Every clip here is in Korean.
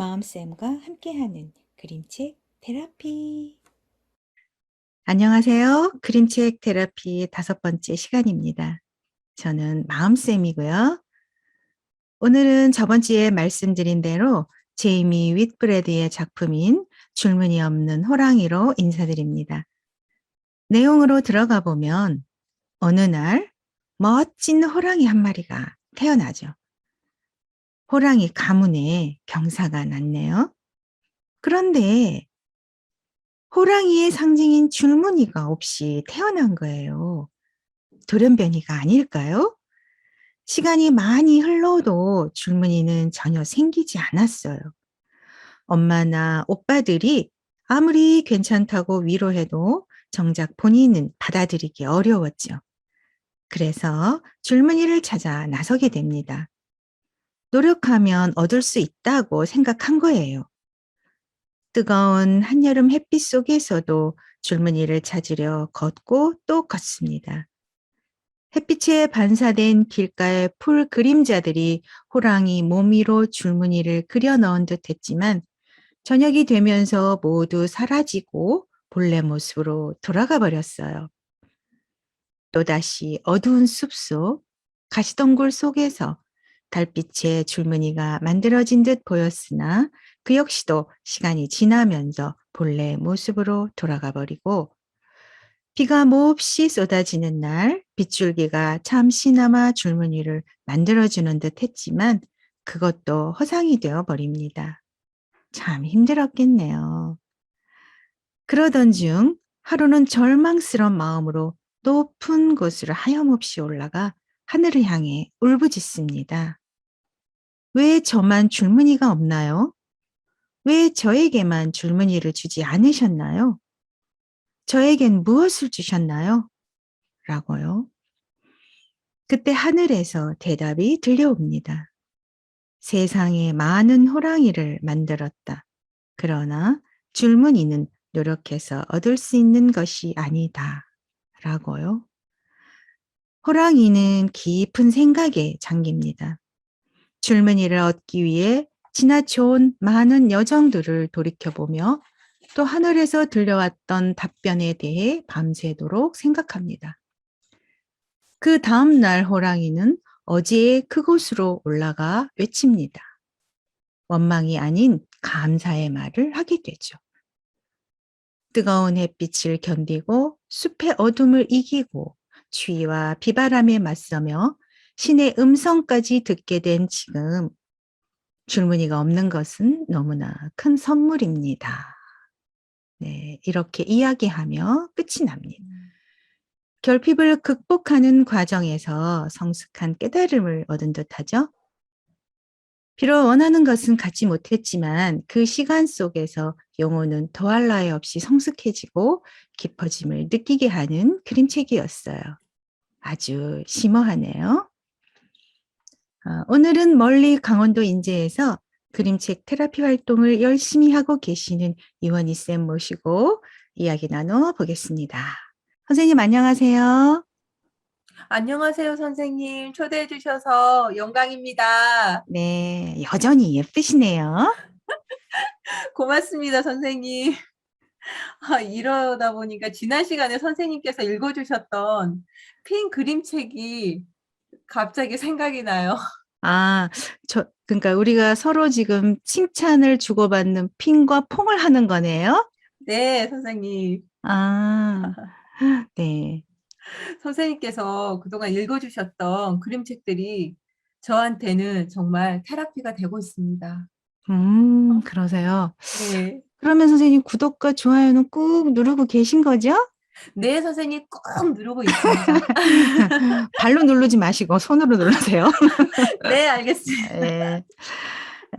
마음쌤과 함께하는 그림책 테라피. 안녕하세요. 그림책 테라피 5번째 시간입니다. 저는 마음쌤이고요. 오늘은 저번 주에 말씀드린 대로 제이미 윗브레드의 작품인 줄무늬 없는 호랑이로 인사드립니다. 내용으로 들어가 보면 어느 날 멋진 호랑이 한 마리가 태어나죠. 호랑이 가문에 경사가 났네요. 그런데 호랑이의 상징인 줄무늬가 없이 태어난 거예요. 돌연변이가 아닐까요? 시간이 많이 흘러도 줄무늬는 전혀 생기지 않았어요. 엄마나 오빠들이 아무리 괜찮다고 위로해도 정작 본인은 받아들이기 어려웠죠. 그래서 줄무늬를 찾아 나서게 됩니다. 노력하면 얻을 수 있다고 생각한 거예요. 뜨거운 한여름 햇빛 속에서도 줄무늬를 찾으려 걷고 또 걷습니다. 햇빛에 반사된 길가의 풀 그림자들이 호랑이 몸 위로 줄무늬를 그려 넣은 듯 했지만 저녁이 되면서 모두 사라지고 본래 모습으로 돌아가 버렸어요. 또다시 어두운 숲속 가시덩굴 속에서 달빛의 줄무늬가 만들어진 듯 보였으나 그 역시도 시간이 지나면서 본래 모습으로 돌아가 버리고 비가 몹시 쏟아지는 날 빗줄기가 잠시나마 줄무늬를 만들어주는 듯 했지만 그것도 허상이 되어 버립니다. 참 힘들었겠네요. 그러던 중 하루는 절망스러운 마음으로 높은 곳으로 하염없이 올라가 하늘을 향해 울부짖습니다. 왜 저만 줄무늬가 없나요? 왜 저에게만 줄무늬를 주지 않으셨나요? 저에겐 무엇을 주셨나요? 라고요. 그때 하늘에서 대답이 들려옵니다. 세상에 많은 호랑이를 만들었다. 그러나 줄무늬는 노력해서 얻을 수 있는 것이 아니다. 라고요. 호랑이는 깊은 생각에 잠깁니다. 줄무늬를 얻기 위해 지나쳐온 많은 여정들을 돌이켜보며 또 하늘에서 들려왔던 답변에 대해 밤새도록 생각합니다. 그 다음 날 호랑이는 어제의 그곳으로 올라가 외칩니다. 원망이 아닌 감사의 말을 하게 되죠. 뜨거운 햇빛을 견디고 숲의 어둠을 이기고 추위와 비바람에 맞서며 신의 음성까지 듣게 된 지금 줄무늬가 없는 것은 너무나 큰 선물입니다. 네, 이렇게 이야기하며 끝이 납니다. 결핍을 극복하는 과정에서 성숙한 깨달음을 얻은 듯하죠. 비록 원하는 것은 갖지 못했지만 그 시간 속에서 영혼은 더할 나위 없이 성숙해지고 깊어짐을 느끼게 하는 그림책이었어요. 아주 심오하네요. 오늘은 멀리 강원도 인제에서 그림책 테라피 활동을 열심히 하고 계시는 이원희 쌤 모시고 이야기 나눠 보겠습니다. 선생님 안녕하세요. 안녕하세요, 선생님. 초대해 주셔서 영광입니다. 네, 여전히 예쁘시네요. 고맙습니다, 선생님. 이러다 보니까 지난 시간에 선생님께서 읽어주셨던 핀 그림책이 갑자기 생각이 나요. 아, 그러니까 우리가 서로 지금 칭찬을 주고받는 핑과 퐁을 하는 거네요. 네, 선생님. 아, 네. 선생님께서 그동안 읽어주셨던 그림책들이 저한테는 정말 테라피가 되고 있습니다. 그러세요. 네. 그러면 선생님 구독과 좋아요는 꾹 누르고 계신 거죠? 네, 선생님 꾹 누르고 있습니다. 발로 누르지 마시고 손으로 누르세요. 네, 알겠습니다.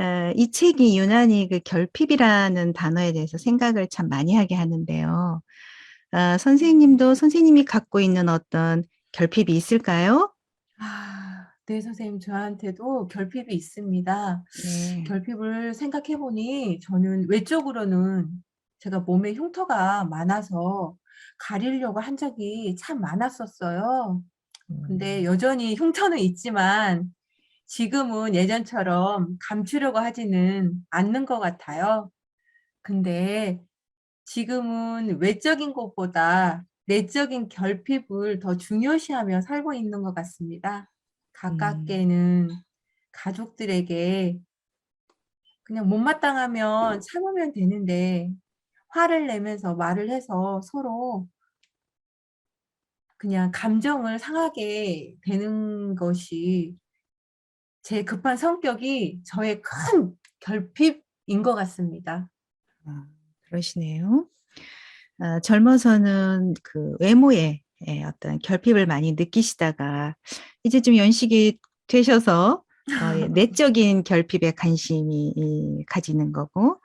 예. 이 책이 유난히 그 결핍이라는 단어에 대해서 생각을 참 많이 하게 하는데요. 선생님도 선생님이 갖고 있는 어떤 결핍이 있을까요? 네, 선생님. 저한테도 결핍이 있습니다. 네. 결핍을 생각해 보니 저는 외적으로는 제가 몸에 흉터가 많아서 가리려고 한 적이 참 많았었어요. 근데 음, 여전히 흉터는 있지만 지금은 예전처럼 감추려고 하지는 않는 것 같아요. 근데 지금은 외적인 것보다 내적인 결핍을 더 중요시하며 살고 있는 것 같습니다. 음. 가깝게는 가족들에게 그냥 못마땅하면 참으면 되는데 화를 내면서 말을 해서 서로 그냥 감정을 상하게 되는 것이 제 급한 성격이 저의 큰 결핍인 것 같습니다. 아, 그러시네요. 젊어서는 그 외모에 어떤 결핍을 많이 느끼시다가 이제 좀 연식이 되셔서 내적인 결핍에 관심이 가지는 거고,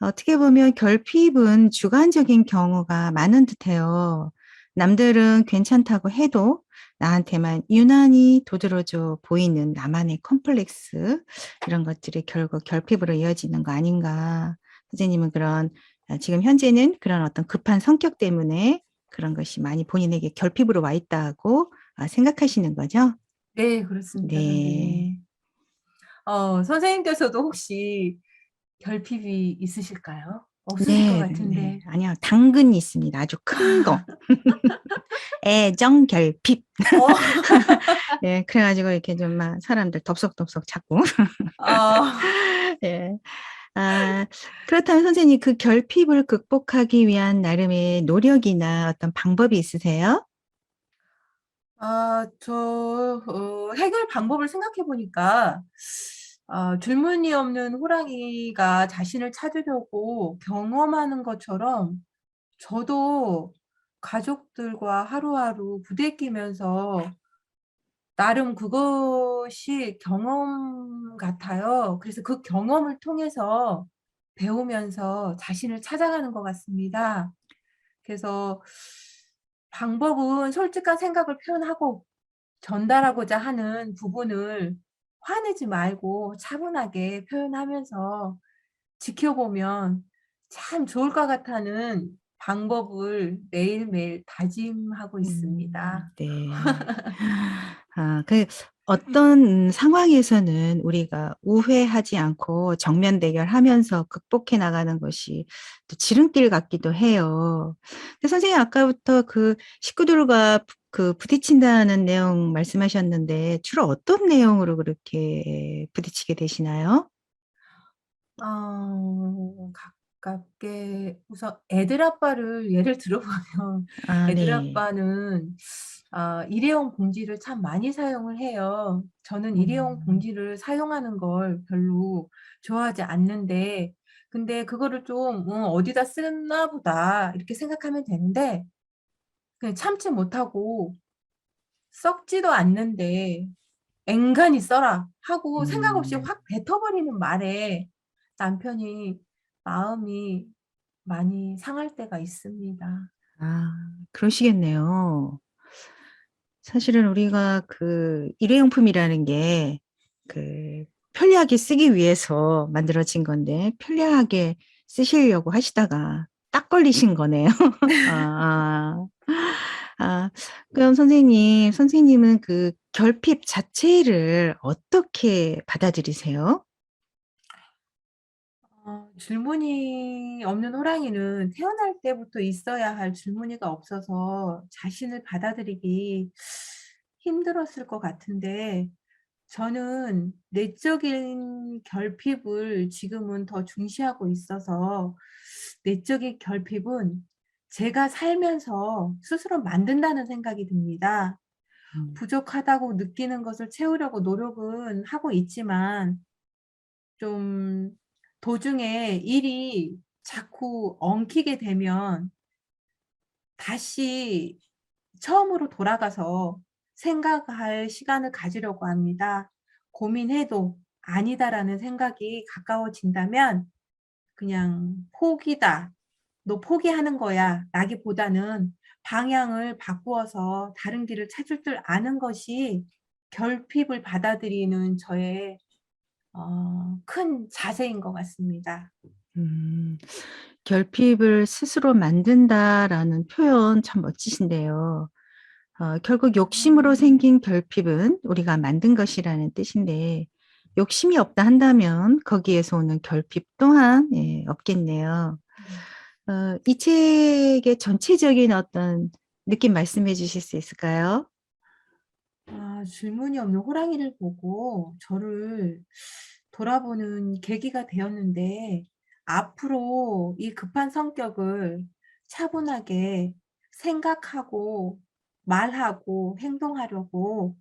어떻게 보면 결핍은 주관적인 경우가 많은 듯해요. 남들은 괜찮다고 해도 나한테만 유난히 도드라져 보이는 나만의 컴플렉스, 이런 것들이 결국 결핍으로 이어지는 거 아닌가. 선생님은 그런 지금 현재는 그런 어떤 급한 성격 때문에 그런 것이 많이 본인에게 결핍으로 와 있다고 생각하시는 거죠? 네, 그렇습니다, 네. 선생님. 선생님께서도 혹시 결핍이 있으실까요? 없으실 것 네네네. 같은데. 아니요. 당근이 있습니다. 아주 큰 거. 애정 결핍. 어. 예, 그래가지고 이렇게 좀 막 사람들 덥석덥석 찾고. 어. 예. 그렇다면 선생님 그 결핍을 극복하기 위한 나름의 노력이나 어떤 방법이 있으세요? 해결 방법을 생각해 보니까 줄무늬 없는 호랑이가 자신을 찾으려고 경험하는 것처럼 저도 가족들과 하루하루 부대끼면서 나름 그것이 경험 같아요. 그래서 그 경험을 통해서 배우면서 자신을 찾아가는 것 같습니다. 그래서 방법은 솔직한 생각을 표현하고 전달하고자 하는 부분을 화내지 말고 차분하게 표현하면서 지켜보면 참 좋을 것 같다는 방법을 매일매일 다짐하고 있습니다. 네. 그 어떤 상황에서는 우리가 우회하지 않고 정면 대결하면서 극복해 나가는 것이 또 지름길 같기도 해요. 근데 선생님 아까부터 그 식구들과 그 부딪힌다는 내용 말씀하셨는데 주로 어떤 내용으로 그렇게 부딪히게 되시나요? 가깝게 우선 애들 아빠를 예를 들어보면 아, 애들 네. 아빠는 일회용 봉지를 참 많이 사용을 해요. 저는 일회용 음. 봉지를 사용하는 걸 별로 좋아하지 않는데 근데 그거를 좀 '어디다 쓰나 보다.' 이렇게 생각하면 되는데 그냥 참지 못하고 '썩지도 않는데 앵간히 써라.' 하고 생각 없이 음. 확 뱉어버리는 말에 남편이 마음이 많이 상할 때가 있습니다. 그러시겠네요. 사실은 우리가 그 일회용품이라는 게 그 편리하게 쓰기 위해서 만들어진 건데 편리하게 쓰시려고 하시다가 딱 걸리신 거네요. 아. 아 그럼 선생님은 그 결핍 자체를 어떻게 받아들이세요? 줄무늬 없는 호랑이는 태어날 때부터 있어야 할 줄무늬가 없어서 자신을 받아들이기 힘들었을 것 같은데 저는 내적인 결핍을 지금은 더 중시하고 있어서 내적인 결핍은 제가 살면서 스스로 만든다는 생각이 듭니다. 음. 부족하다고 느끼는 것을 채우려고 노력은 하고 있지만 좀 도중에 일이 자꾸 엉키게 되면 다시 처음으로 돌아가서 생각할 시간을 가지려고 합니다. 고민해도 '아니다.'라는 생각이 가까워진다면 그냥 '포기다. 너 포기하는 거야.' 라기보다는 방향을 바꾸어서 다른 길을 찾을 줄 아는 것이 결핍을 받아들이는 저의 큰 자세인 것 같습니다. 음. 결핍을 스스로 만든다라는 표현 참 멋지신데요. 결국 욕심으로 생긴 결핍은 우리가 만든 것이라는 뜻인데 욕심이 없다 한다면 거기에서 오는 결핍 또한 예, 없겠네요. 이 책의 전체적인 어떤 느낌 말씀해 주실 수 있을까요? 질문이 없는 호랑이를 보고 저를 돌아보는 계기가 되었는데 앞으로 이 급한 성격을 차분하게 생각하고 말하고 행동하려고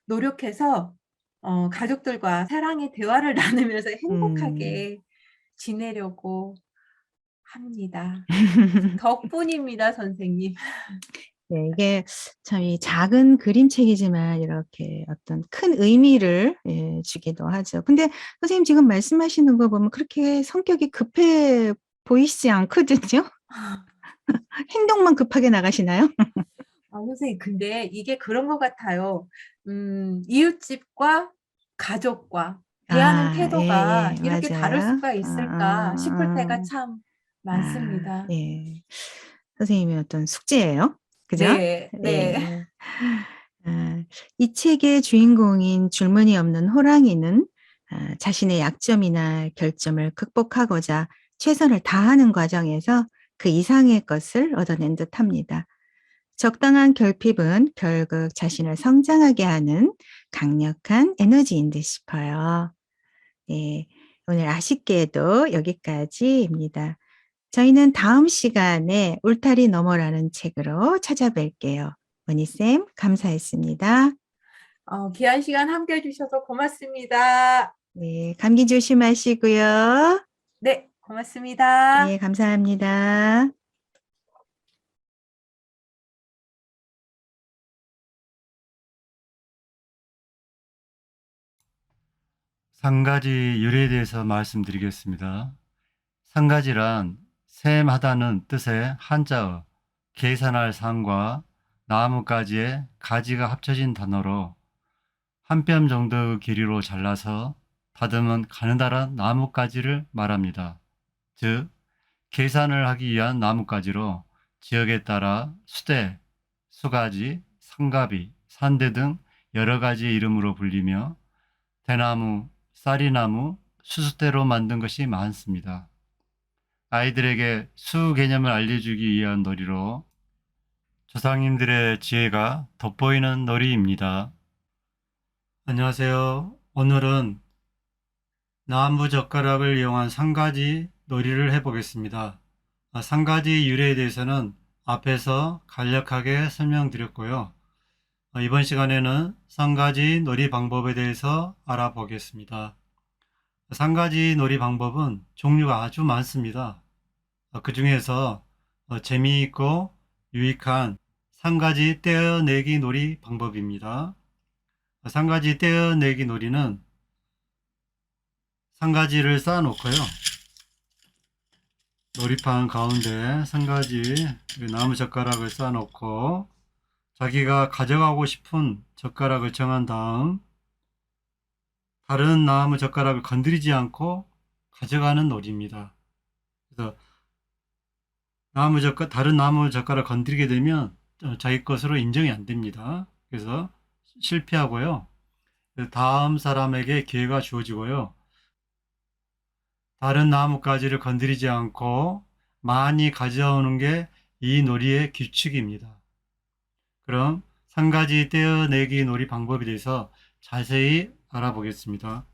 노력해서 가족들과 사랑의 대화를 나누면서 음. 행복하게 지내려고 합니다. 덕분입니다, 선생님. 네, 이게 참 이 작은 그림책이지만 이렇게 어떤 큰 의미를 예, 주기도 하죠. 근데 선생님 지금 말씀하시는 거 보면 그렇게 성격이 급해 보이시지 않거든요. 행동만 급하게 나가시나요? 선생님, 근데 이게 그런 것 같아요. 이웃집과 가족과 대하는 아, 태도가 예예. 이렇게 다를 맞아요. 수가 있을까 싶을 때가 참 아, 많습니다. 예. 선생님의 어떤 숙제예요. 그죠? 네, 네. 예. 아, 이 책의 주인공인 줄무늬 없는 호랑이는 자신의 약점이나 결점을 극복하고자 최선을 다하는 과정에서 그 이상의 것을 얻어낸 듯합니다. 적당한 결핍은 결국 자신을 성장하게 하는 강력한 에너지인 듯 싶어요. 예, 오늘 아쉽게도 여기까지입니다. 저희는 다음 시간에 울타리 너머라는 책으로 찾아뵐게요. 원희쌤, 감사했습니다. 귀한 시간 함께 해주셔서 고맙습니다. 네, 감기 조심하시고요. 네, 고맙습니다. 네, 감사합니다. 상가지 유래에 대해서 말씀드리겠습니다. 상가지란 셈하다는 뜻의 한자어 계산할 상과 나무가지의 가지가 합쳐진 단어로 한 뼘 정도의 길이로 잘라서 다듬은 가느다란 나뭇가지를 말합니다. 즉, 계산을 하기 위한 나뭇가지로 지역에 따라 수대, 수가지, 상가비, 산대 등 여러 가지 이름으로 불리며 대나무, 쌀이나무, 수수대로 만든 것이 많습니다. 아이들에게 수 개념을 알려주기 위한 놀이로 조상님들의 지혜가 돋보이는 놀이입니다. 안녕하세요. 오늘은 나무젓가락을 이용한 상가지 놀이를 해보겠습니다. 상가지 유래에 대해서는 앞에서 간략하게 설명드렸고요. 이번 시간에는 상가지 놀이 방법에 대해서 알아보겠습니다. 상가지 놀이 방법은 종류가 아주 많습니다. 그 중에서 재미있고 유익한 상가지 떼어내기 놀이 방법입니다. 상가지 떼어내기 놀이는 상가지를 쌓아놓고요. 놀이판 가운데 상가지 나무젓가락을 쌓아놓고 자기가 가져가고 싶은 젓가락을 정한 다음 다른 나무젓가락을 건드리지 않고 가져가는 놀이입니다. 그래서 다른 나무젓가락을 건드리게 되면 자기 것으로 인정이 안 됩니다. 그래서 실패하고요. 다음 사람에게 기회가 주어지고요. 다른 나뭇가지를 건드리지 않고 많이 가져오는 게 이 놀이의 규칙입니다. 그럼 상가지 떼어내기 놀이 방법에 대해서 자세히 알아보겠습니다.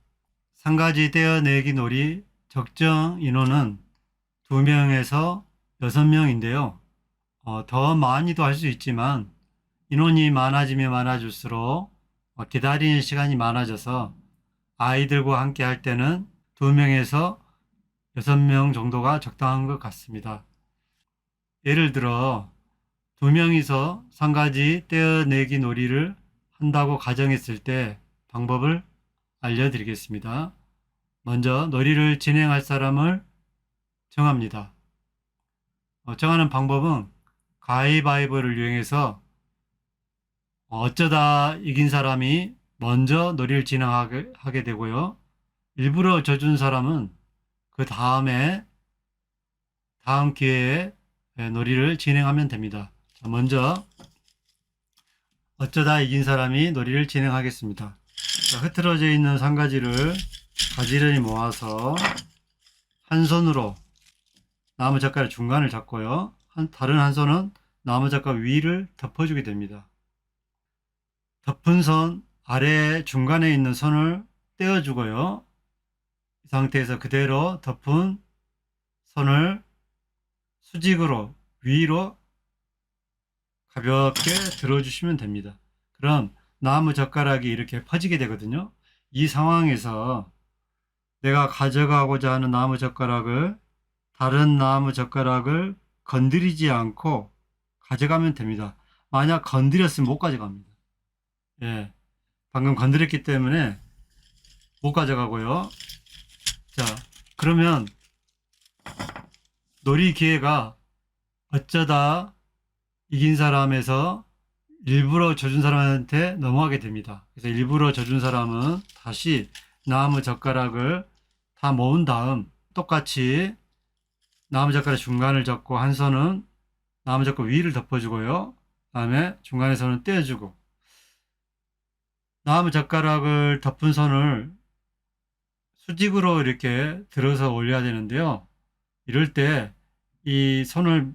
상가지 떼어내기 놀이 적정 인원은 2명에서 6명인데요. 더 많이도 할 수 있지만 인원이 많아지면 많아질수록 기다리는 시간이 많아져서 아이들과 함께 할 때는 2명에서 6명 정도가 적당한 것 같습니다. 예를 들어 2명이서 상가지 떼어내기 놀이를 한다고 가정했을 때 방법을 알려드리겠습니다. 먼저 놀이를 진행할 사람을 정합니다. 정하는 방법은 가위바위보를 이용해서 어쩌다 이긴 사람이 먼저 놀이를 진행하게 되고요. 일부러 져준 사람은 그 다음 기회에 놀이를 진행하면 됩니다. 자, 먼저 어쩌다 이긴 사람이 놀이를 진행하겠습니다. 자, 흐트러져 있는 상가지를 가지런히 모아서 한 손으로 나무젓가락 중간을 잡고요. 다른 한 손은 나무젓가락 위를 덮어주게 됩니다. 덮은 손 아래 중간에 있는 손을 떼어주고요. 이 상태에서 그대로 덮은 손을 수직으로 위로 가볍게 들어주시면 됩니다. 그럼 나무젓가락이 이렇게 퍼지게 되거든요. 이 상황에서 내가 가져가고자 하는 나무젓가락을 다른 나무젓가락을 건드리지 않고 가져가면 됩니다. 만약 건드렸으면 못 가져갑니다. 예, 방금 건드렸기 때문에 못 가져가고요. 자, 그러면 놀이 기회가 어쩌다 이긴 사람에서 일부러 져준 사람한테 넘어가게 됩니다. 그래서 일부러 져준 사람은 다시 나무젓가락을 다 모은 다음 똑같이 나무젓가락 중간을 잡고 한 손은 나무젓가락 위를 덮어주고요. 그 다음에 중간에서는 떼어주고 나무젓가락을 덮은 손을 수직으로 이렇게 들어서 올려야 되는데요. 이럴 때 이 손을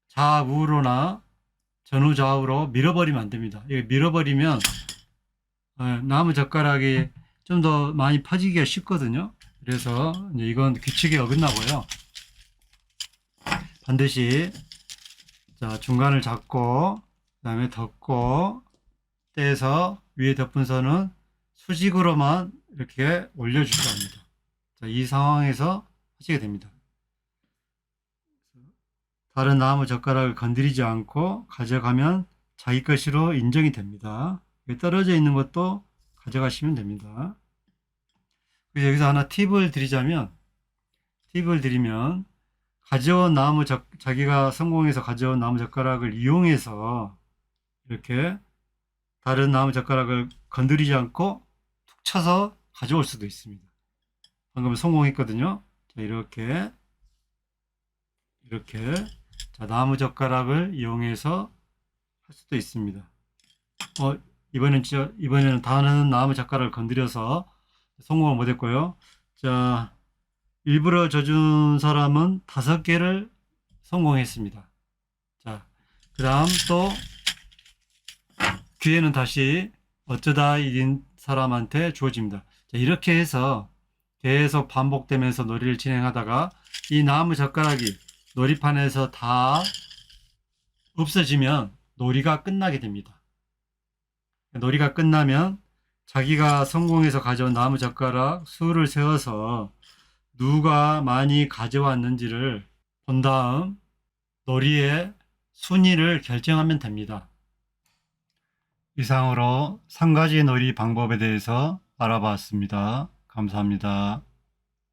좌우로나 전후좌우로 밀어버리면 안 됩니다. 이게 밀어버리면 나무젓가락이 좀 더 많이 퍼지기가 쉽거든요. 그래서 이제 이건 규칙에 어긋나고요. 반드시 자, 중간을 잡고 그다음에 덮고 떼서 위에 덮은 선은 수직으로만 이렇게 올려주셔야 합니다. 자, 이 상황에서 하시게 됩니다. 다른 나무 젓가락을 건드리지 않고 가져가면 자기 것으로 인정이 됩니다. 떨어져 있는 것도 가져가시면 됩니다. 그래서 여기서 하나 팁을 드리면 가져온 자기가 성공해서 가져온 나무 젓가락을 이용해서 이렇게 다른 나무 젓가락을 건드리지 않고 툭 쳐서 가져올 수도 있습니다. 방금 성공했거든요. 자, 이렇게 자, 나무 젓가락을 이용해서 할 수도 있습니다. 이번에는 다른 나무 젓가락을 건드려서 성공을 못했고요. 자, 일부러 져준 사람은 5개를 성공했습니다. 자, 그 다음 또 기회는 다시 어쩌다 이긴 사람한테 주어집니다. 자, 이렇게 해서 계속 반복되면서 놀이를 진행하다가 이 나무 젓가락이 놀이판에서 다 없어지면 놀이가 끝나게 됩니다. 놀이가 끝나면 자기가 성공해서 가져온 나무 젓가락 수를 세어서 누가 많이 가져왔는지를 본 다음 놀이의 순위를 결정하면 됩니다. 이상으로 3가지 놀이 방법에 대해서 알아봤습니다. 감사합니다.